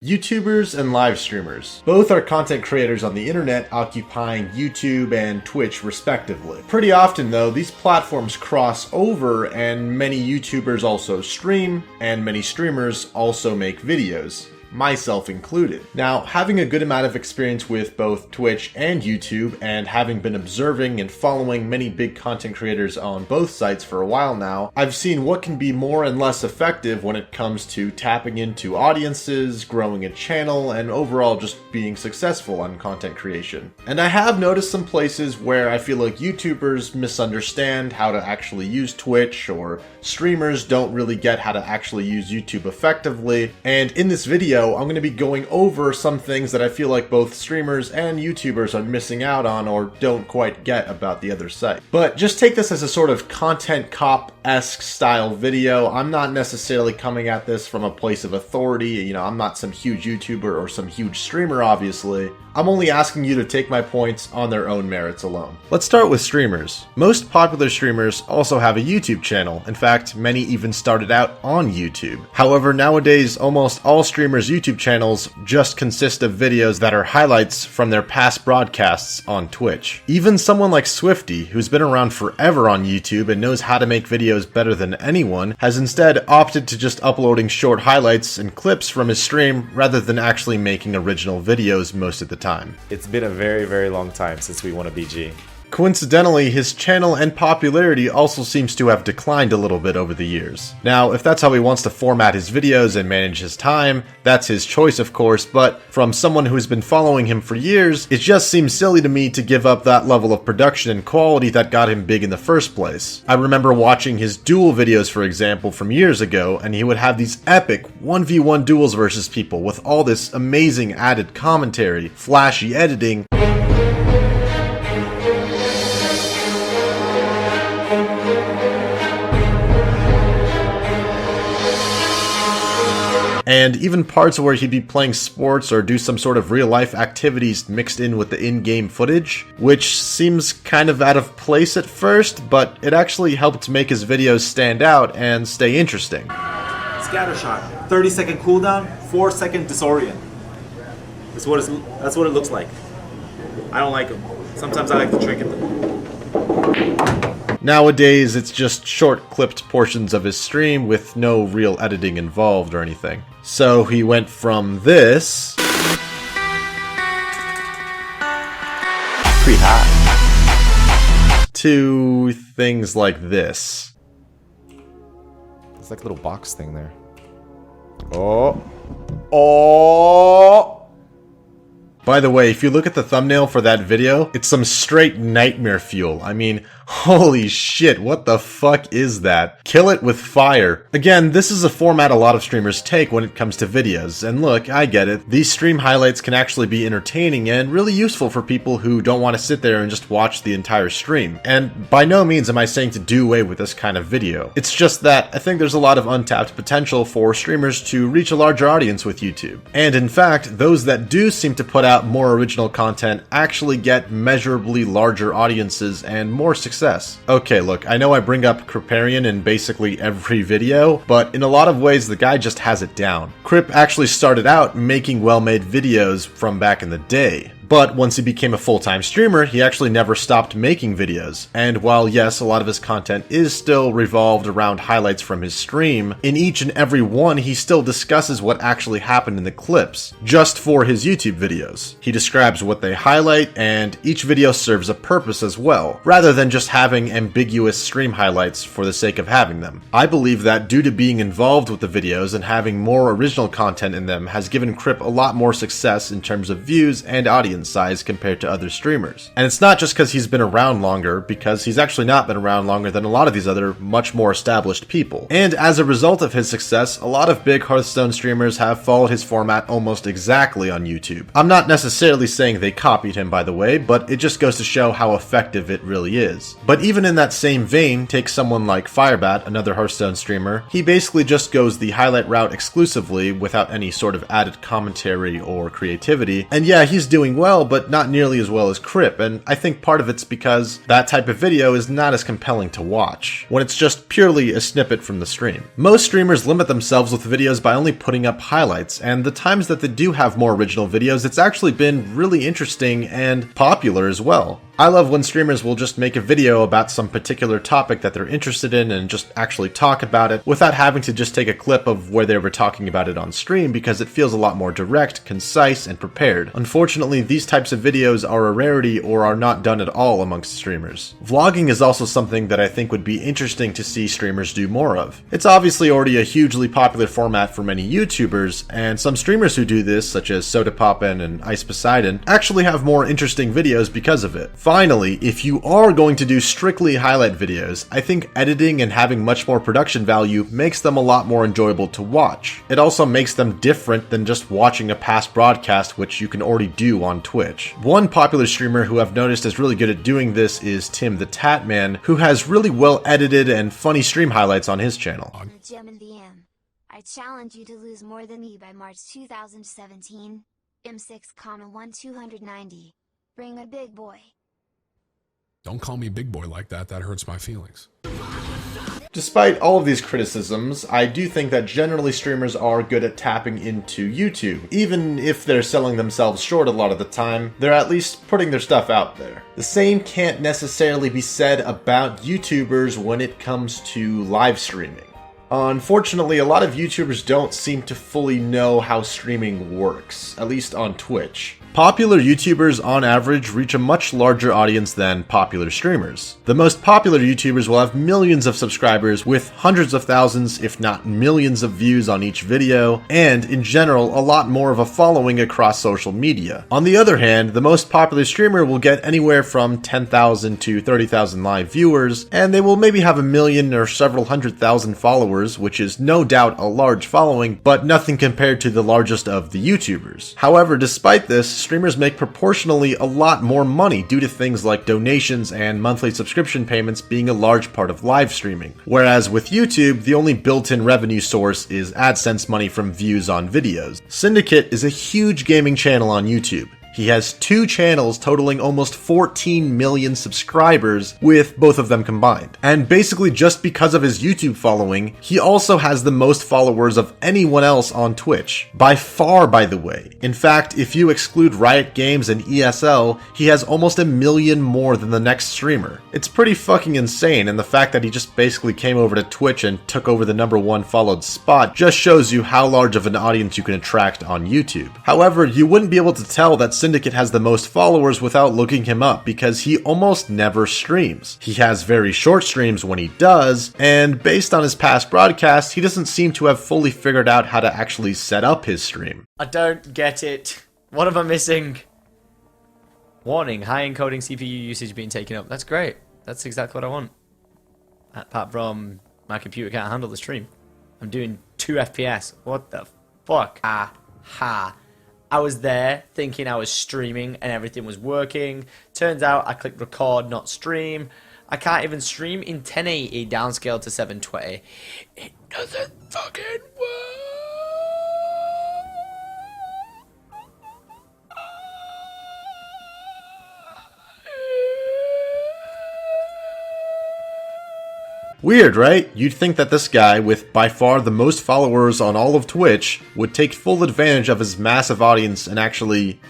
YouTubers and live streamers. Both are content creators on the internet occupying YouTube and Twitch respectively. Pretty often though, these platforms cross over and many YouTubers also stream, and many streamers also make videos, myself included. Now, having a good amount of experience with both Twitch and YouTube, and having been observing and following many big content creators on both sites for a while now, I've seen what can be more and less effective when it comes to tapping into audiences, growing a channel, and overall just being successful on content creation. And I have noticed some places where I feel like YouTubers misunderstand how to actually use Twitch, or streamers don't really get how to actually use YouTube effectively, and in this video I'm going to be going over some things that I feel like both streamers and YouTubers are missing out on or don't quite get about the other site. But just take this as a sort of content cop-esque style video. I'm not necessarily coming at this from a place of authority. You know, I'm not some huge YouTuber or some huge streamer, obviously. I'm only asking you to take my points on their own merits alone. Let's start with streamers. Most popular streamers also have a YouTube channel. In fact, many even started out on YouTube. However, nowadays, almost all streamers' YouTube channels just consist of videos that are highlights from their past broadcasts on Twitch. Even someone like Swifty, who's been around forever on YouTube and knows how to make videos better than anyone, has instead opted to just uploading short highlights and clips from his stream rather than actually making original videos most of the time. It's been a very, very long time since we won a BG. Coincidentally, his channel and popularity also seems to have declined a little bit over the years. Now, if that's how he wants to format his videos and manage his time, that's his choice of course, but from someone who's been following him for years, it just seems silly to me to give up that level of production and quality that got him big in the first place. I remember watching his duel videos, for example, from years ago, and he would have these epic 1v1 duels versus people with all this amazing added commentary, flashy editing, and even parts where he'd be playing sports or do some sort of real-life activities mixed in with the in-game footage, which seems kind of out of place at first, but it actually helped make his videos stand out and stay interesting. Scatter shot, 30-second cooldown, 4-second disorient. That's what it looks like. I don't like them. Sometimes I like to trinket them. Nowadays, it's just short clipped portions of his stream with no real editing involved or anything. So he went from this Pretty hot. to things like this. It's like a little box thing there. Oh! By the way, if you look at the thumbnail for that video, it's some straight nightmare fuel. I mean, holy shit, what the fuck is that? Kill it with fire. Again, this is a format a lot of streamers take when it comes to videos, and look, I get it. These stream highlights can actually be entertaining and really useful for people who don't want to sit there and just watch the entire stream. And by no means am I saying to do away with this kind of video. It's just that I think there's a lot of untapped potential for streamers to reach a larger audience with YouTube. And in fact, those that do seem to put out more original content actually get measurably larger audiences and more success. Okay, look, I know I bring up Kripparrian in basically every video, but in a lot of ways the guy just has it down. Krip actually started out making well-made videos from back in the day. But once he became a full-time streamer, he actually never stopped making videos. And while yes, a lot of his content is still revolved around highlights from his stream, in each and every one he still discusses what actually happened in the clips, just for his YouTube videos. He describes what they highlight, and each video serves a purpose as well, rather than just having ambiguous stream highlights for the sake of having them. I believe that due to being involved with the videos and having more original content in them has given Krip a lot more success in terms of views and audience size compared to other streamers. And it's not just because he's been around longer, because he's actually not been around longer than a lot of these other much more established people. And as a result of his success, a lot of big Hearthstone streamers have followed his format almost exactly on YouTube. I'm not necessarily saying they copied him, by the way, but it just goes to show how effective it really is. But even in that same vein, take someone like Firebat, another Hearthstone streamer. He basically just goes the highlight route exclusively without any sort of added commentary or creativity. And yeah, he's doing well, well, but not nearly as well as Crip, and I think part of it's because that type of video is not as compelling to watch, when it's just purely a snippet from the stream. Most streamers limit themselves with videos by only putting up highlights, and the times that they do have more original videos, it's actually been really interesting and popular as well. I love when streamers will just make a video about some particular topic that they're interested in and just actually talk about it without having to just take a clip of where they were talking about it on stream, because it feels a lot more direct, concise, and prepared. Unfortunately, these types of videos are a rarity or are not done at all amongst streamers. Vlogging is also something that I think would be interesting to see streamers do more of. It's obviously already a hugely popular format for many YouTubers, and some streamers who do this, such as Sodapoppin and Ice Poseidon, actually have more interesting videos because of it. Finally, if you are going to do strictly highlight videos, I think editing and having much more production value makes them a lot more enjoyable to watch. It also makes them different than just watching a past broadcast, which you can already do on Twitch. One popular streamer who I've noticed is really good at doing this is Tim the Tatman, who has really well edited and funny stream highlights on his channel. Gem in the M. I challenge you to lose more than me by March 2017. M6,1 290. Bring a big boy. Don't call me big boy like that, that hurts my feelings. Despite all of these criticisms, I do think that generally streamers are good at tapping into YouTube. Even if they're selling themselves short a lot of the time, they're at least putting their stuff out there. The same can't necessarily be said about YouTubers when it comes to live streaming. Unfortunately, a lot of YouTubers don't seem to fully know how streaming works, at least on Twitch. Popular YouTubers on average reach a much larger audience than popular streamers. The most popular YouTubers will have millions of subscribers with hundreds of thousands, if not millions of views on each video, and in general, a lot more of a following across social media. On the other hand, the most popular streamer will get anywhere from 10,000 to 30,000 live viewers, and they will maybe have a million or several hundred thousand followers, which is no doubt a large following, but nothing compared to the largest of the YouTubers. However, despite this, streamers make proportionally a lot more money due to things like donations and monthly subscription payments being a large part of live streaming. Whereas with YouTube, the only built-in revenue source is AdSense money from views on videos. Syndicate is a huge gaming channel on YouTube. He has 2 channels totaling almost 14 million subscribers, with both of them combined. And basically just because of his YouTube following, he also has the most followers of anyone else on Twitch. By far, by the way. In fact, if you exclude Riot Games and ESL, he has almost 1 million more than the next streamer. It's pretty fucking insane, and the fact that he just basically came over to Twitch and took over the #1 followed spot just shows you how large of an audience you can attract on YouTube. However, you wouldn't be able to tell that Syndicate has the most followers without looking him up, because he almost never streams. He has very short streams when he does, and based on his past broadcasts, he doesn't seem to have fully figured out how to actually set up his stream. I don't get it. What am I missing? Warning, high encoding CPU usage being taken up. That's great. That's exactly what I want. Apart from my computer can't handle the stream. I'm doing 2 FPS. What the fuck? Aha. I was there thinking I was streaming and everything was working. Turns out I clicked record, not stream. I can't even stream in 1080 downscaled to 720. It doesn't fucking work. Weird, right? You'd think that this guy, with by far the most followers on all of Twitch, would take full advantage of his massive audience and actually,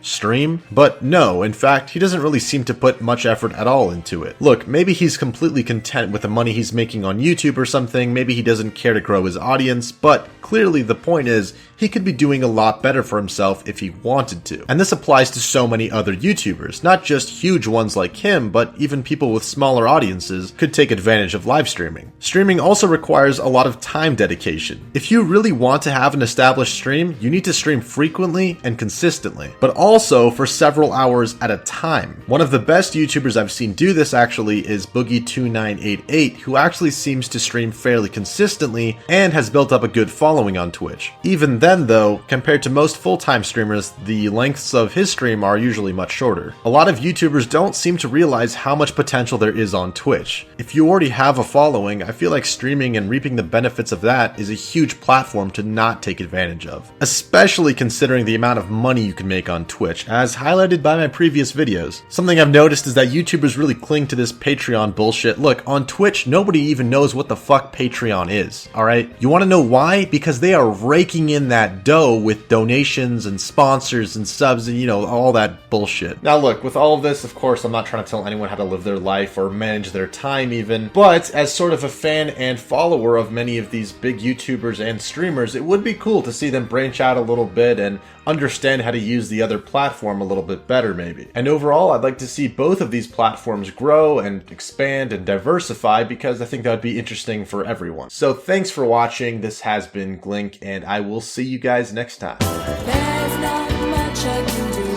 stream? But no, in fact, he doesn't really seem to put much effort at all into it. Look, maybe he's completely content with the money he's making on YouTube or something, maybe he doesn't care to grow his audience, but clearly the point is, he could be doing a lot better for himself if he wanted to. And this applies to so many other YouTubers, not just huge ones like him, but even people with smaller audiences could take advantage of live streaming. Streaming also requires a lot of time dedication. If you really want to have an established stream, you need to stream frequently and consistently, but also for several hours at a time. One of the best YouTubers I've seen do this actually is Boogie2988, who actually seems to stream fairly consistently and has built up a good following on Twitch. Even then though, compared to most full-time streamers, the lengths of his stream are usually much shorter. A lot of YouTubers don't seem to realize how much potential there is on Twitch. If you already have a following, I feel like streaming and reaping the benefits of that is a huge platform to not take advantage of. Especially considering the amount of money you can make on Twitch, as highlighted by my previous videos. Something I've noticed is that YouTubers really cling to this Patreon bullshit. Look, on Twitch, nobody even knows what the fuck Patreon is, alright? You wanna know why? Because they are raking in that dough with donations and sponsors and subs and, you know, all that bullshit. Now look, with all of this, of course, I'm not trying to tell anyone how to live their life or manage their time even, but as sort of a fan and follower of many of these big YouTubers and streamers, it would be cool to see them branch out a little bit and understand how to use the other platform a little bit better maybe. And overall, I'd like to see both of these platforms grow and expand and diversify because I think that would be interesting for everyone. So thanks for watching. This has been Glink, and I will see you guys next time. There's not much I can do.